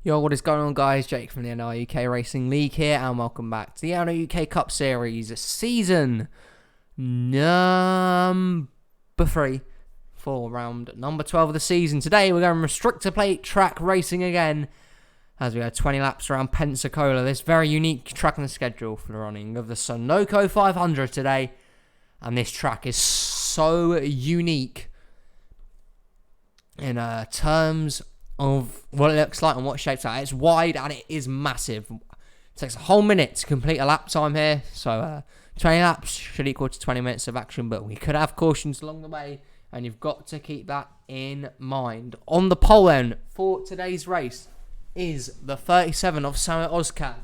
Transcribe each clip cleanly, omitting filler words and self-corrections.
Yo, what is going on, guys? Jake from the NRUK Racing League here, and welcome back to the NRUK Cup Series season number 3 for round number 12 of the season. Today we're going restrictor plate track racing again, as we had 20 laps around Pensacola. This very unique track on the schedule for the running of the Sunoco 500 today, and this track is so unique in terms of what it looks like and what shapes out. It's wide and it is massive. It takes a whole minute to complete a lap time here, so 20 laps should equal to 20 minutes of action, but we could have cautions along the way, and you've got to keep that in mind. On the pole then for today's race is the 37 of Samuel Ozcan,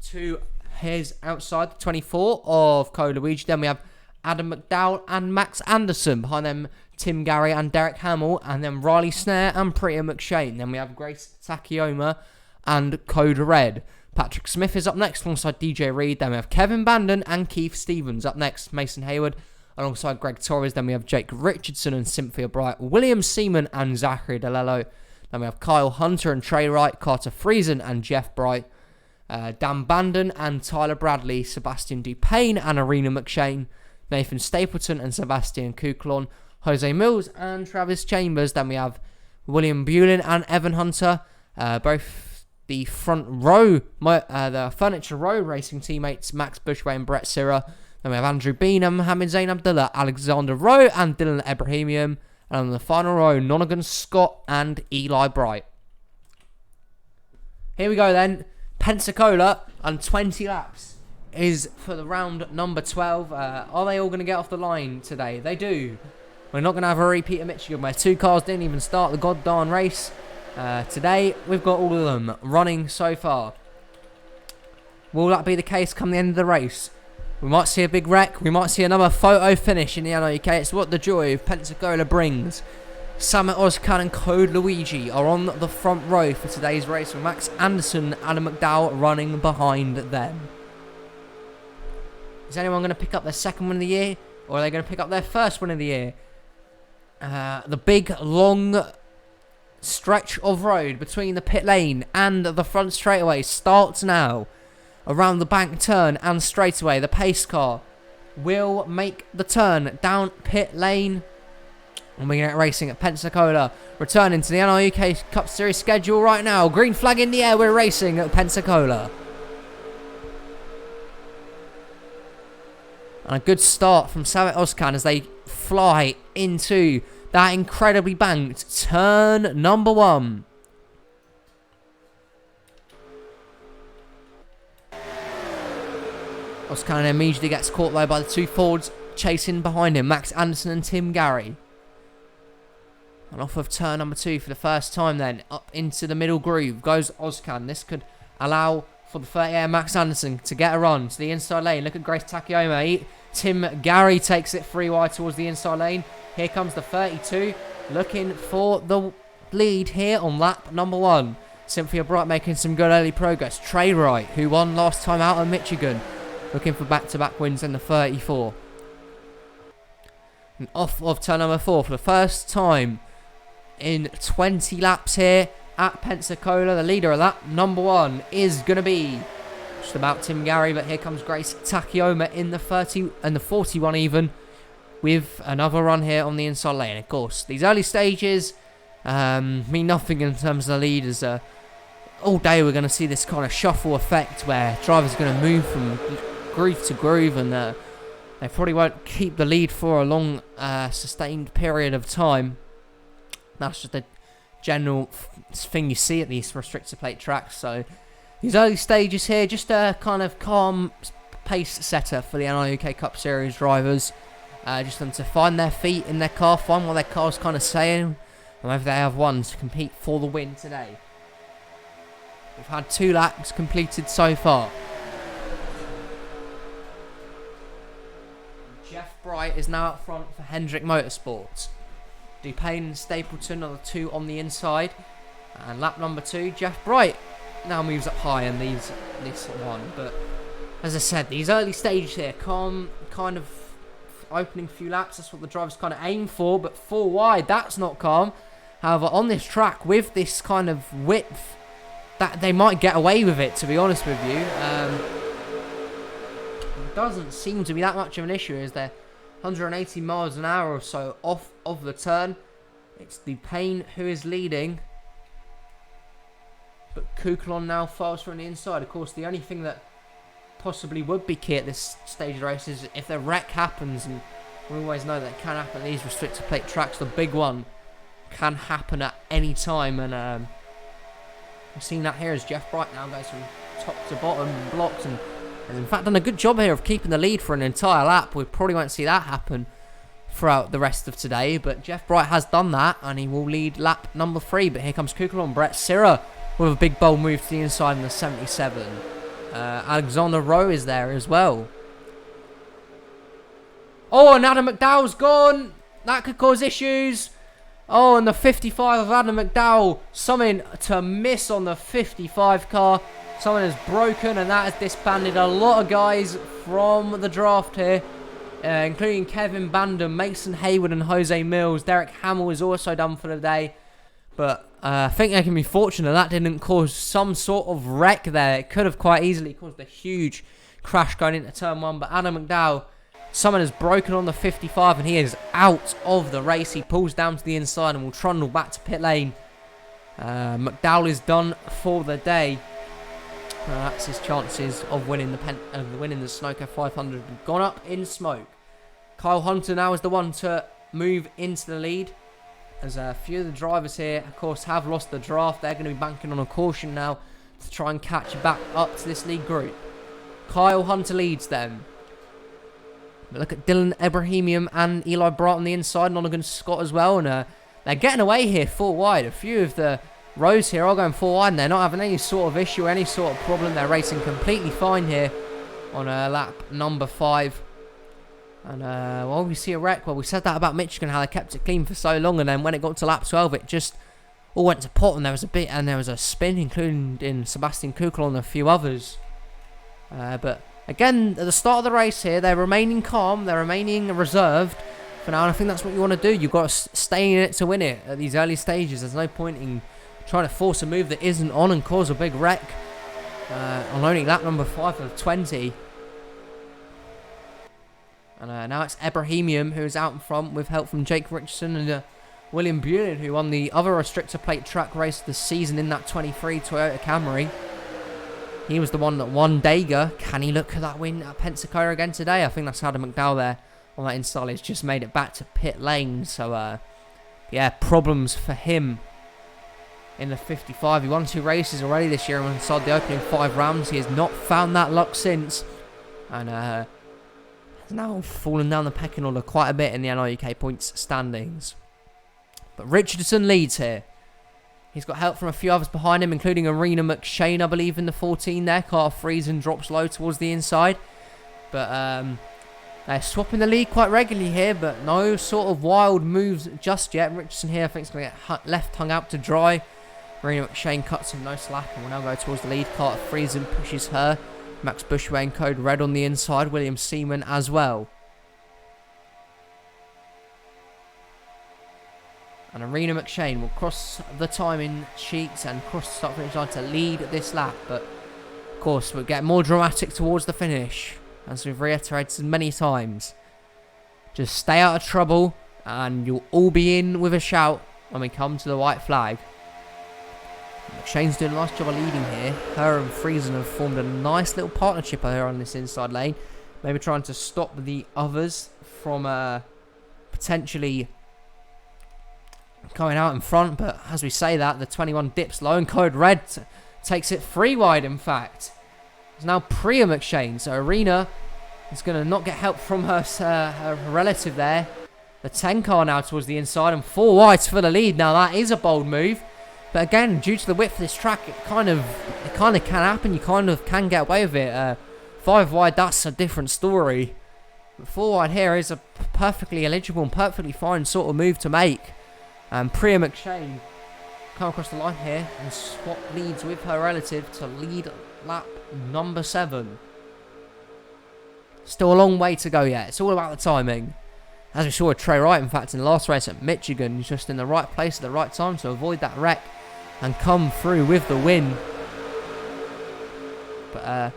to his outside the 24 of Code Luigi. Then we have Adam McDowell and Max Anderson. Behind them, Tim Gary and Derek Hamill, and then Riley Snare and Priya McShane. Then we have Grace Takayoma and Code Red. Patrick Smith is up next alongside DJ Reed. Then we have Kevin Bandon and Keith Stevens. Up next, Mason Hayward alongside Greg Torres. Then we have Jake Richardson and Cynthia Bright, William Seaman and Zachary DeLello. Then we have Kyle Hunter and Trey Wright, Carter Friesen and Jeff Bright, Dan Bandon and Tyler Bradley, Sebastian Dupain and Arena McShane, Nathan Stapleton and Sebastian Kuklon, Jose Mills and Travis Chambers. Then we have William Bulin and Evan Hunter, both the front row, the Furniture Row racing teammates, Max Bushway and Brett Sirra. Then we have Andrew Beanham, Mohamed Zain Abdullah, Alexander Rowe and Dylan Ebrahimian. And on the final row, Nonigan Scott and Eli Bright. Here we go then. Pensacola and 20 laps is for the round number 12. Are they all going to get off the line today? They do. We're not going to have a repeat of Michigan where 2 cars didn't even start the goddamn race. Today, we've got all of them running so far. Will that be the case come the end of the race? We might see a big wreck. We might see another photo finish in the NRUK. It's what the joy of Pensacola brings. Samuel Ozcan and Code Luigi are on the front row for today's race, with Max Anderson and Adam McDowell running behind them. Is anyone going to pick up their second win of the year, or are they going to pick up their first win of the year? The big, long stretch of road between the pit lane and the front straightaway starts now. Around the bank turn and straightaway, the pace car will make the turn down pit lane. And we're going to get racing at Pensacola. Returning to the NRUK Cup Series schedule right now. Green flag in the air, we're racing at Pensacola. And a good start from Samuel Ozcan as they fly into that incredibly banked turn number 1. Ozcan immediately gets caught though by the 2 Fords chasing behind him, Max Anderson and Tim Gary. And off of turn number 2 for the first time then, up into the middle groove goes Ozcan. This could allow for the 38 Max Anderson to get a run to the inside lane. Look at Grace Takayoma. Tim Gary takes it 3 wide towards the inside lane. Here comes the 32, looking for the lead here on lap number 1. Cynthia Bright making some good early progress. Trey Wright, who won last time out at Michigan, looking for back-to-back wins in the 34. And off of turn number 4 for the first time in 20 laps here at Pensacola. The leader of lap number 1 is going to be just about Tim Gary, but here comes Grace Takayoma in the 30 and the 41 even, with another run here on the inside lane. Of course, these early stages mean nothing in terms of the leaders. All day we're going to see this kind of shuffle effect where drivers are going to move from groove to groove, and they probably won't keep the lead for a long sustained period of time. That's just a general thing you see at these restrictor plate tracks. So these early stages here, just a kind of calm pace setter for the NRUK Cup Series drivers. Just them to find their feet in their car, find what their car's kind of saying, and whether they have one to compete for the win today. We've had 2 laps completed so far. Jeff Bright is now up front for Hendrick Motorsports. Dupain and Stapleton are the 2 on the inside. And lap number 2, Jeff Bright now moves up high and leads this one. But as I said, these early stages here, calm, kind of opening few laps, that's what the drivers kind of aim for. But 4 wide, that's not calm. However, on this track, with this kind of width that they might get away with it, to be honest with you. It doesn't seem to be that much of an issue as they're 180 miles an hour or so off of the turn. It's the Payne who is leading, but Kuklon now faster on the inside. Of course, the only thing that possibly would be key at this stage of the race is if the wreck happens, and we always know that it can happen at these restricted plate tracks. The big one can happen at any time, and we've seen that here as Jeff Bright now goes from top to bottom and blocks, and has in fact done a good job here of keeping the lead for an entire lap. We probably won't see that happen throughout the rest of today, but Jeff Bright has done that, and he will lead lap number 3. But here comes Kuklon, Brett Sirra with a big bold move to the inside in the 77. Alexander Rowe is there as well. Oh, and Adam McDowell's gone. That could cause issues. Oh, and the 55 of Adam McDowell, something to miss on the 55 car. Someone has broken, and that has disbanded a lot of guys from the draft here, including Kevin Bandham, Mason Hayward and Jose Mills. Derek Hamill is also done for the day. But I think they can be fortunate that didn't cause some sort of wreck there. It could have quite easily caused a huge crash going into turn 1. But Adam McDowell, someone has broken on the 55 and he is out of the race. He pulls down to the inside and will trundle back to pit lane. McDowell is done for the day. That's his chances of winning the Sunoco 500 have gone up in smoke. Kyle Hunter now is the one to move into the lead, as a few of the drivers here, of course, have lost the draft. They're going to be banking on a caution now to try and catch back up to this lead group. Kyle Hunter leads them. But look at Dylan Ebrahimian and Eli Bright on the inside, Nonagon Scott as well, and they're getting away here 4 wide. A few of the rows here are going 4 wide, and they're not having any sort of issue, any sort of problem. They're racing completely fine here on lap number 5. And, well, we see a wreck. Well, we said that about Michigan, how they kept it clean for so long, and then when it got to lap 12, it just all went to pot, and there was a spin, including in Sebastian Kuklon and a few others. But, again, at the start of the race here, they're remaining calm, they're remaining reserved for now, and I think that's what you want to do. You've got to stay in it to win it at these early stages. There's no point in trying to force a move that isn't on and cause a big wreck on only lap number 5 of 20. And now it's Ebrahimian who's out in front with help from Jake Richardson and William Bulin, who won the other restrictor plate track race of the season in that 23 Toyota Camry. He was the one that won Dega. Can he look at that win at Pensacola again today? I think that's Adam McDowell there on that install. He's just made it back to pit lane. So, yeah, problems for him in the 55. He won 2 races already this year inside the opening 5 rounds. He has not found that luck since. And, has now fallen down the pecking order quite a bit in the NRUK points standings. But Richardson leads here. He's got help from a few others behind him, including Arena McShane, I believe, in the 14 there. Car frees and drops low towards the inside. But they're swapping the lead quite regularly here, but no sort of wild moves just yet. Richardson here, I think, is going to get left hung out to dry. Arena McShane cuts him no slack and will now go towards the lead. Carter frees and pushes her. Max Bushway and Code Red on the inside. William Seaman as well. And Arena McShane will cross the timing sheets and cross the start finish line to lead this lap. But, of course, we'll get more dramatic towards the finish, as we've reiterated many times. Just stay out of trouble and you'll all be in with a shout when we come to the white flag. McShane's doing a nice job of leading here. Her and Friesen have formed a nice little partnership here on this inside lane. Maybe trying to stop the others from potentially going out in front. But as we say that, the 21 dips low and Code Red takes it 3 wide, in fact. It's now Priya McShane. So Arena is going to not get help from her relative there. The 10 car now towards the inside and 4 wides for the lead. Now that is a bold move. But again, due to the width of this track, it kind of can happen. You kind of can get away with it. 5 wide, that's a different story. But 4 wide here is a perfectly eligible and perfectly fine sort of move to make. And Priya McShane come across the line here and swap leads with her relative to lead lap number 7. Still a long way to go yet. It's all about the timing. As we saw with Trey Wright, in fact, in the last race at Michigan, he's just in the right place at the right time to avoid that wreck and come through with the win. But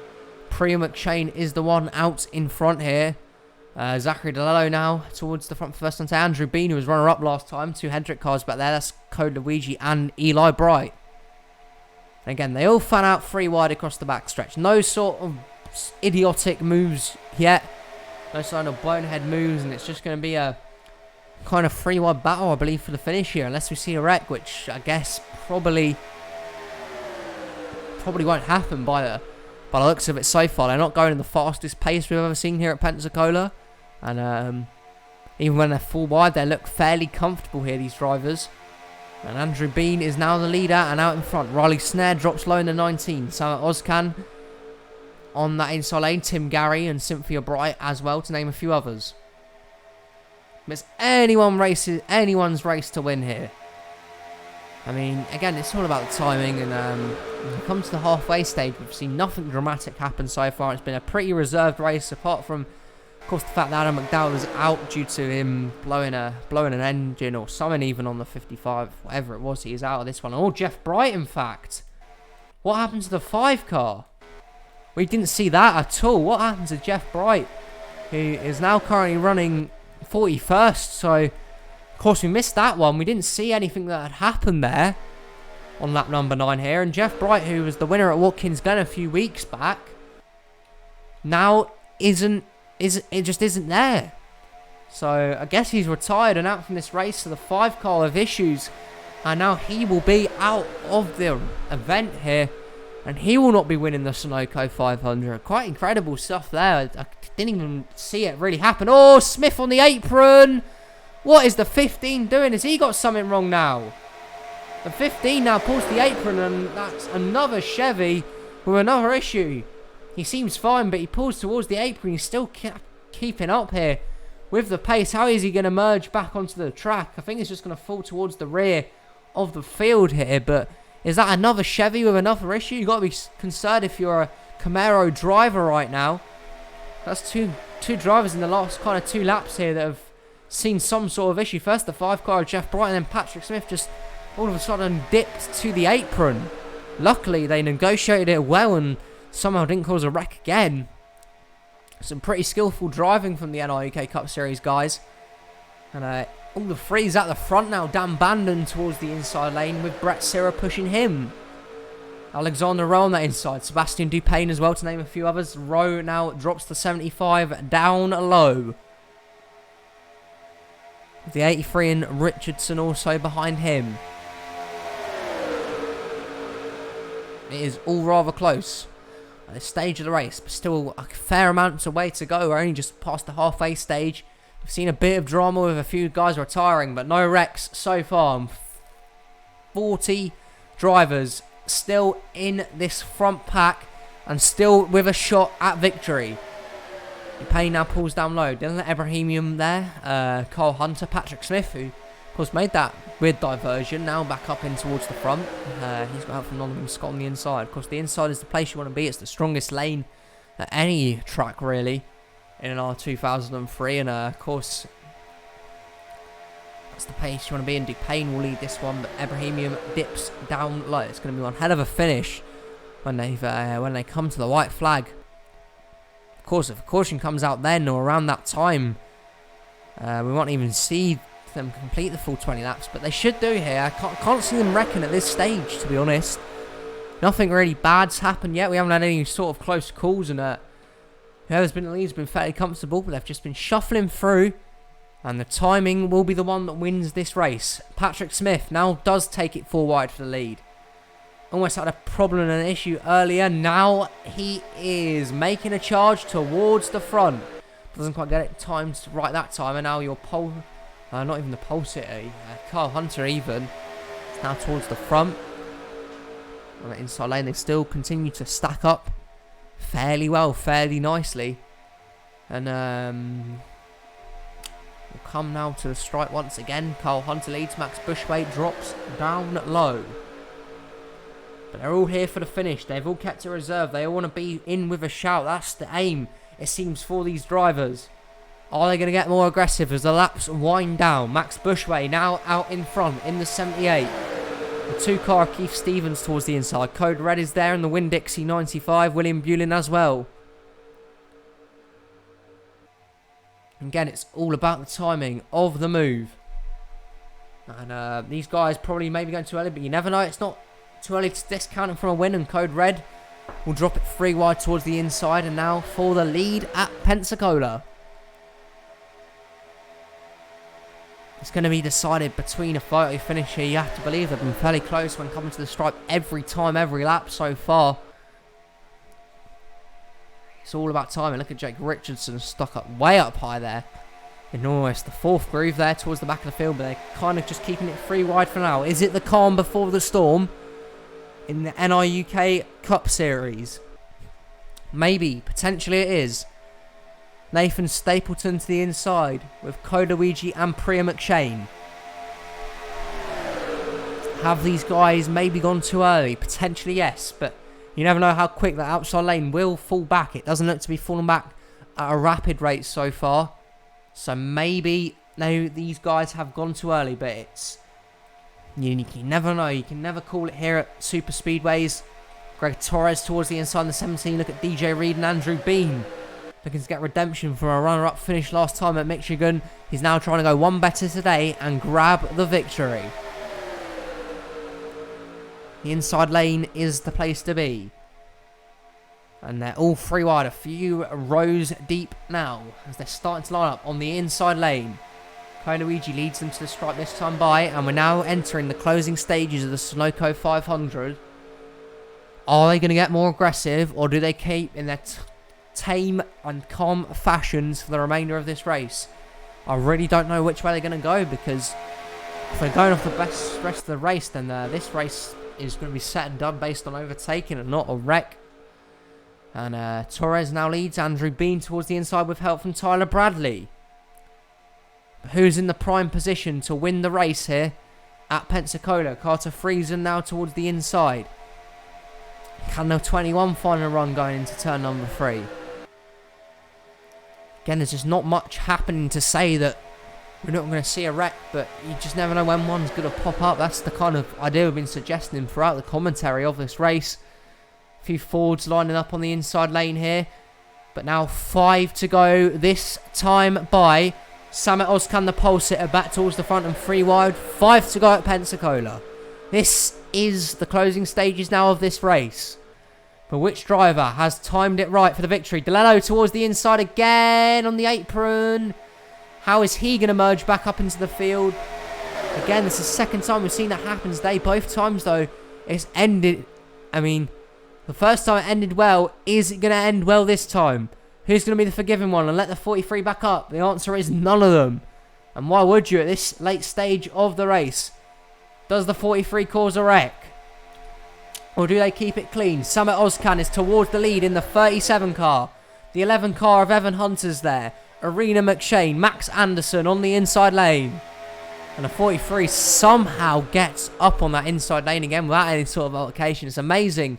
Priya McShane is the one out in front here. Zachary DeLello now towards the front for first time. Andrew Bean, who was runner-up last time. 2 Hendrick cars back there. That's Code Luigi and Eli Bright. And again, they all fan out 3 wide across the backstretch. No sort of idiotic moves yet. No sign of bonehead moves. And it's just going to be a kind of 3 wide battle, I believe, for the finish here. Unless we see a wreck, which I guess probably won't happen by the looks of it so far. They're not going at the fastest pace we've ever seen here at Pensacola. And even when they're full wide, they look fairly comfortable here, these drivers. And Andrew Bean is now the leader and out in front. Riley Snare drops low in the 19. Sam Ozcan on that inside lane. Tim Gary and Cynthia Bright as well, to name a few others. It's anyone's race to win here. I mean, again, it's all about the timing. And when it comes to the halfway stage, we've seen nothing dramatic happen so far. It's been a pretty reserved race, apart from, of course, the fact that Adam McDowell is out due to him blowing an engine or something, even on the 55, whatever it was. He is out of this one. Oh, Jeff Bright, in fact. What happened to the 5 car? We didn't see that at all. What happened to Jeff Bright, who is now currently running 41st? So, of course, we missed that one. We didn't see anything that had happened there on lap number 9 here. And Jeff Bright, who was the winner at Watkins Glen a few weeks back, now it just isn't there. So I guess he's retired and out from this race. So the 5 car with issues, and now he will be out of the event here, and he will not be winning the Sunoco 500. Quite incredible stuff there. I didn't even see it really happen. Oh, Smith on the apron. What is the 15 doing? Has he got something wrong now? The 15 now pulls the apron, and that's another Chevy with another issue. He seems fine, but he pulls towards the apron. He's still keeping up here with the pace. How is he going to merge back onto the track? I think he's just going to fall towards the rear of the field here. But is that another Chevy with another issue? You've got to be concerned if you're a Camaro driver right now. That's two drivers in the last kind of 2 laps here that have seen some sort of issue. First the 5 car of Jeff Bright, and then Patrick Smith just all of a sudden dipped to the apron. Luckily, they negotiated it well and somehow didn't cause a wreck again. Some pretty skillful driving from the NRUK Cup Series guys. And all the 3s at the front now. Dan Bandon towards the inside lane with Brett Sirra pushing him. Alexander Rowe on that inside. Sebastian Dupain as well, to name a few others. Rowe now drops to 75 down low. The 83 and Richardson also behind him. It is all rather close at this stage of the race, but still a fair amount of way to go. We're only just past the halfway stage. We've seen a bit of drama with a few guys retiring, but no wrecks so far. 40 drivers still in this front pack and still with a shot at victory. Payne now pulls down low. Dylan Ebrahimian there. Carl Hunter, Patrick Smith, who of course made that weird diversion, now back up in towards the front. He's got help from Nottingham Scott on the inside. Of course, the inside is the place you want to be. It's the strongest lane at any track, really, in an R2003. And of course, that's the pace you want to be in. Dupain will lead this one, but Ebrahimian dips down low. It's going to be one hell of a finish when they come to the white flag. Of course, if a caution comes out then or around that time, we won't even see them complete the full 20 laps, but they should do here. I can't see them wrecking at this stage, to be honest. Nothing really bad's happened yet. We haven't had any sort of close calls, and whoever's been in the lead has been fairly comfortable, but they've just been shuffling through, and the timing will be the one that wins this race. Patrick Smith now does take it 4 wide for the lead. Almost had a problem and an issue earlier. Now he is making a charge towards the front. Doesn't quite get it timed right that time, and now your pole... not even the pole sitter, Carl Hunter even. It's now towards the front. On the inside lane, they still continue to stack up fairly well, fairly nicely. And we'll come now to the strike once again. Carl Hunter leads, Max Bushway drops down low. But they're all here for the finish. They've all kept a reserve. They all want to be in with a shout. That's the aim, it seems, for these drivers. Are they going to get more aggressive as the laps wind down? Max Bushway now out in front in the 78. The 2-car Keith Stevens towards the inside. Code Red is there in the Winn-Dixie 95. William Bulin as well. Again, it's all about the timing of the move. And these guys probably maybe going too early, but you never know. It's not too early to discount them from a win. And Code Red will drop it 3 wide towards the inside. And now for the lead at Pensacola. It's going to be decided between a photo finish here. You have to believe they've been fairly close when coming to the stripe every time, every lap so far. It's all about timing. Look at Jake Richardson stuck up way up high there. In almost the 4th groove there towards the back of the field. But they're kind of just keeping it 3 wide for now. Is it the calm before the storm in the NRUK Cup Series? Maybe. Potentially it is. Nathan Stapleton to the inside with Kodaluigi and Priya McShane. Have these guys maybe gone too early? Potentially yes, but you never know how quick that outside lane will fall back. It doesn't look to be falling back at a rapid rate so far. So maybe these guys have gone too early, but it's... You never know. You can never call it here at Super Speedways. Greg Torres towards the inside in the 17. Look at DJ Reed and Andrew Bean. Looking to get redemption from a runner-up finish last time at Michigan. He's now trying to go one better today and grab the victory. The inside lane is the place to be. And they're all 3 wide, a few rows deep now as they're starting to line up on the inside lane. Kodaluigi leads them to the stripe this time by, and we're now entering the closing stages of the Sunoco 500. Are they going to get more aggressive, or do they keep in their tame and calm fashions for the remainder of this race? I really don't know which way they're going to go, because if they're going off the best rest of the race, then this race is going to be set and done based on overtaking and not a wreck. And Torres now leads Andrew Bean towards the inside with help from Tyler Bradley. Who's in the prime position to win the race here at Pensacola? Carter Friesen now towards the inside. Can the 21 find a run going into turn number 3? Again, there's just not much happening to say that we're not going to see a wreck, but you just never know when one's going to pop up. That's the kind of idea we've been suggesting throughout the commentary of this race. A few Fords lining up on the inside lane here. But now 5 to go this time by. Samet Ozkan, the pole sitter, back towards the front and 3 wide. 5 to go at Pensacola. This is the closing stages now of this race. But which driver has timed it right for the victory? DeLello towards the inside again on the apron. How is he going to merge back up into the field? Again, this is the second time we've seen that happen today. Both times, though, it's ended... I mean, the first time it ended well. Is it going to end well this time? Who's going to be the forgiving one and let the 43 back up? The answer is none of them. And why would you at this late stage of the race? Does the 43 cause a wreck? Or do they keep it clean? Samet Ozkan is towards the lead in the 37 car. The 11 car of Evan Hunter's there. Arena McShane, Max Anderson on the inside lane. And the 43 somehow gets up on that inside lane again without any sort of altercation. It's amazing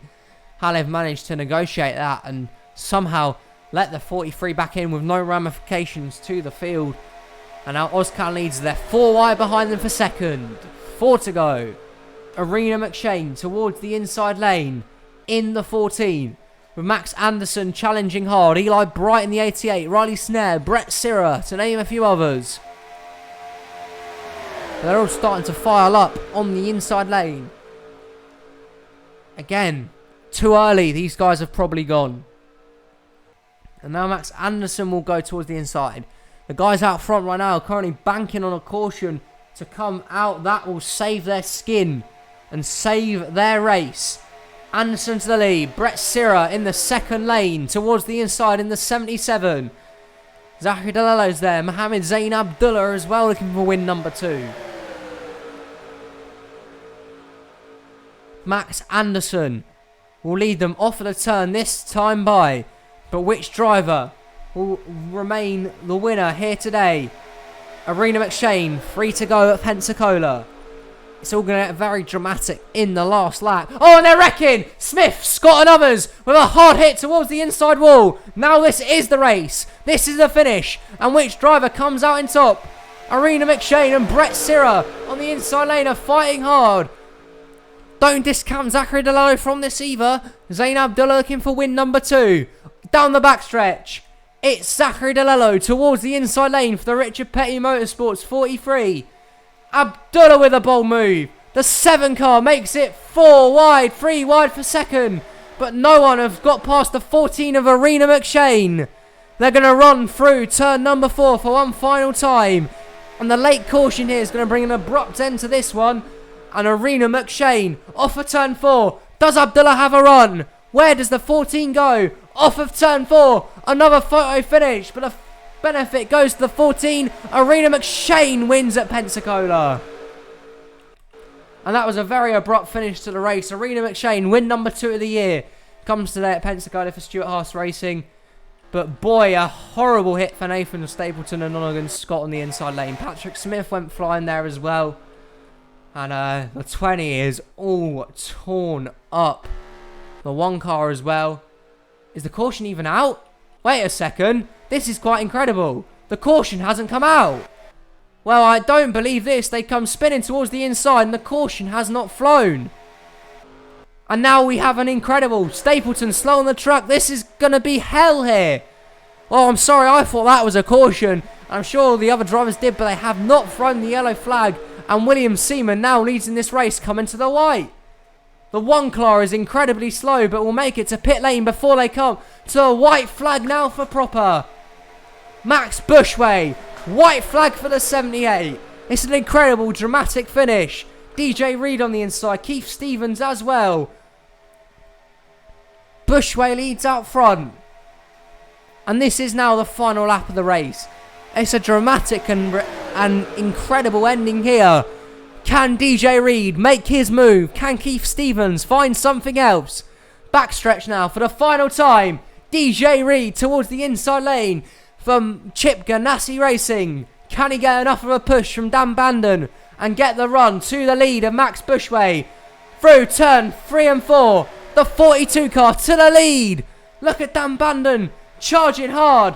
how they've managed to negotiate that and somehow let the 43 back in with no ramifications to the field. And now Ozkan leads. They're 4 wide behind them for second. 4 to go. Arena McShane towards the inside lane in the 14. With Max Anderson challenging hard. Eli Bright in the 88. Riley Snare. Brett Sirra, to name a few others. They're all starting to file up on the inside lane. Again, too early. These guys have probably gone. And now Max Anderson will go towards the inside. The guys out front right now are currently banking on a caution to come out. That will save their skin and save their race. Anderson to the lead. Brett Sirra in the second lane towards the inside in the 77. Zachary DeLello's there. Mohamed Zain Abdullah as well looking for win number 2. Max Anderson will lead them off of the turn this time by. But which driver will remain the winner here today? Arena McShane, 3 to go at Pensacola. It's all going to get very dramatic in the last lap. Oh, and they're wrecking! Smith, Scott and others with a hard hit towards the inside wall. Now this is the race. This is the finish. And which driver comes out in top? Arena McShane and Brett Sirra on the inside lane are fighting hard. Don't discount Zachary DeLello from this either. Zayn Abdullah looking for win number 2. Down the backstretch. It's Zachary DeLello towards the inside lane for the Richard Petty Motorsports 43. Abdullah with a bold move. The 7 car makes it 4 wide, 3 wide for second. But no one have got past the 14 of Arena McShane. They're going to run through turn number 4 for one final time. And the late caution here is going to bring an abrupt end to this one. And Arena McShane off of turn 4. Does Abdullah have a run? Where does the 14 go? Off of turn 4. Another photo finish. But the benefit goes to the 14. Arena McShane wins at Pensacola. And that was a very abrupt finish to the race. Arena McShane, win number 2 of the year. Comes today at Pensacola for Stuart Haas Racing. But boy, a horrible hit for Nathan Stapleton and Nonagon Scott on the inside lane. Patrick Smith went flying there as well. And the 20 is all torn up. The 1 car as well. Is the caution even out? Wait a second. This is quite incredible. The caution hasn't come out. Well, I don't believe this. They come spinning towards the inside and the caution has not flown. And now we have an incredible Stapleton slow on the truck. This is going to be hell here. Oh, I'm sorry. I thought that was a caution. I'm sure the other drivers did, but they have not thrown the yellow flag. And William Seaman now leads in this race, coming to the white. The 1 car is incredibly slow, but will make it to pit lane before they come to the white flag now for proper. Max Bushway. White flag for the 78. It's an incredible, dramatic finish. DJ Reed on the inside. Keith Stevens as well. Bushway leads out front. And this is now the final lap of the race. It's a dramatic and incredible ending here. Can DJ Reed make his move? Can Keith Stevens find something else? Backstretch now for the final time. DJ Reed towards the inside lane from Chip Ganassi Racing. Can he get enough of a push from Dan Bandon and get the run to the lead of Max Bushway? Through turn 3 and 4. The 42 car to the lead. Look at Dan Bandon charging hard.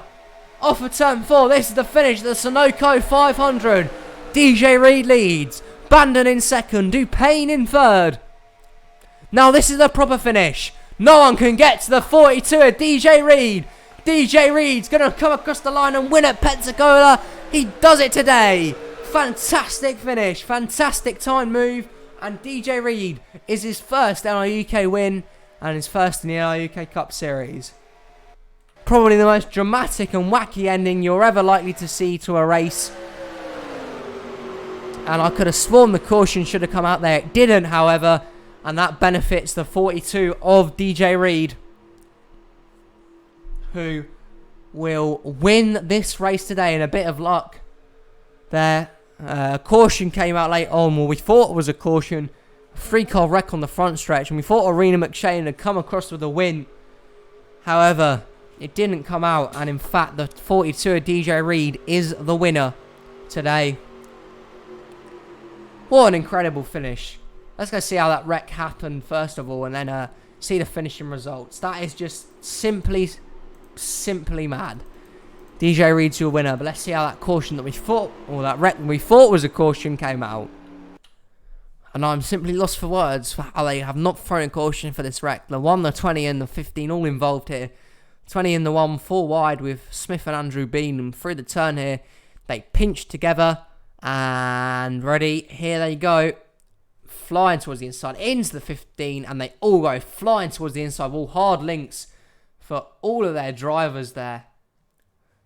Off of turn 4. This is the finish of the Sunoco 500. DJ Reed leads. Bandon in second. Dupain in third. Now this is the proper finish. No one can get to the 42 of DJ Reed. DJ Reed's going to come across the line and win at Pensacola. He does it today. Fantastic finish. Fantastic time move. And DJ Reed is his first NRUK win and his first in the NRUK Cup Series. Probably the most dramatic and wacky ending you're ever likely to see to a race. And I could have sworn the caution should have come out there. It didn't, however. And that benefits the 42 of DJ Reed, who will win this race today in a bit of luck. There, caution came out late on. Well, we thought it was a caution. 3-car wreck on the front stretch. And we thought Arena McShane had come across with a win. However, it didn't come out. And in fact, the 42 of DJ Reed is the winner today. What an incredible finish. Let's go see how that wreck happened first of all, and then see the finishing results. That is just simply mad. DJ Reed's your winner, but let's see how that caution that we thought, or that wreck that we thought was a caution, came out. And I'm simply lost for words for how they have not thrown a caution for this wreck. The 1, the 20 and the 15 all involved here. 20 in the 1, 4 wide with Smith and Andrew Bean, and through the turn here, they pinched together. And ready, here they go, flying towards the inside, into the 15, and they all go flying towards the inside, all hard links for all of their drivers there.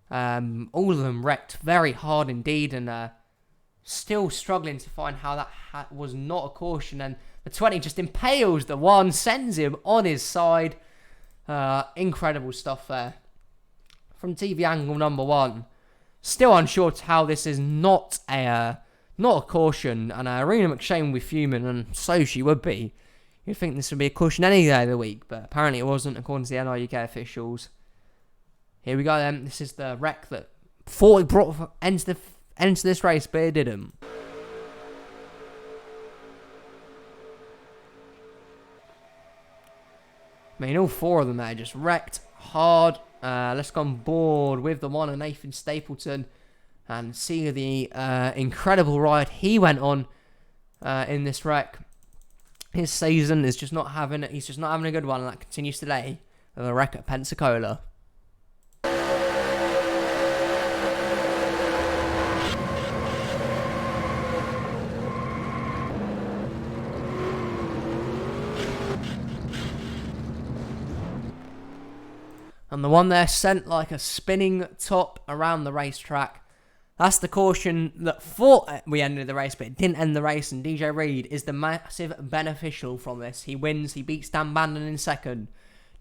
All of them wrecked very hard indeed, and still struggling to find how that was not a caution, and the 20 just impales the 1, sends him on his side. Incredible stuff there. From TV angle number 1. Still unsure to how this is not a caution, and Arena McShane will be fuming, and so she would be. You'd think this would be a caution any day of the week, but apparently it wasn't, according to the NRUK officials. Here we go then. This is the wreck that thought it brought end to this race, but it didn't. I mean, all 4 of them there just wrecked hard. Let's go on board with the one of Nathan Stapleton and see the incredible ride he went on in this wreck. his season is just not having it. He's just not having a good one, and that continues today with a wreck at Pensacola. And the one there sent like a spinning top around the racetrack. That's the caution that thought we ended the race, but it didn't end the race. And DJ Reed is the massive beneficial from this. He wins. He beats Dan Bandon in second.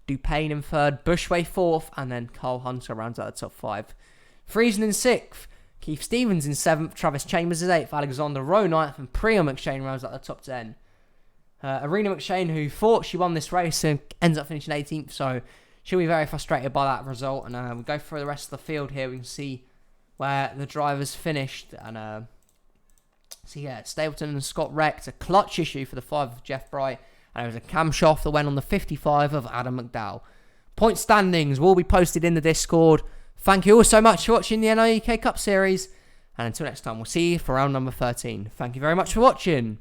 Dupain in third. Bushway fourth. And then Cole Hunter rounds out the top 5. Friesen in 6th. Keith Stevens in 7th. Travis Chambers in 8th. Alexander Rowe 9th. And Priya McShane rounds out the top 10. Arena McShane, who thought she won this race, and ends up finishing 18th. So she'll be very frustrated by that result. And we'll go through the rest of the field here. We can see where the drivers finished. And so yeah, Stapleton and Scott wrecked. A clutch issue for the 5 of Jeff Bright. And it was a camshaft that went on the 55 of Adam McDowell. Point standings will be posted in the Discord. Thank you all so much for watching the NRUK Cup Series. And until next time, we'll see you for round number 13. Thank you very much for watching.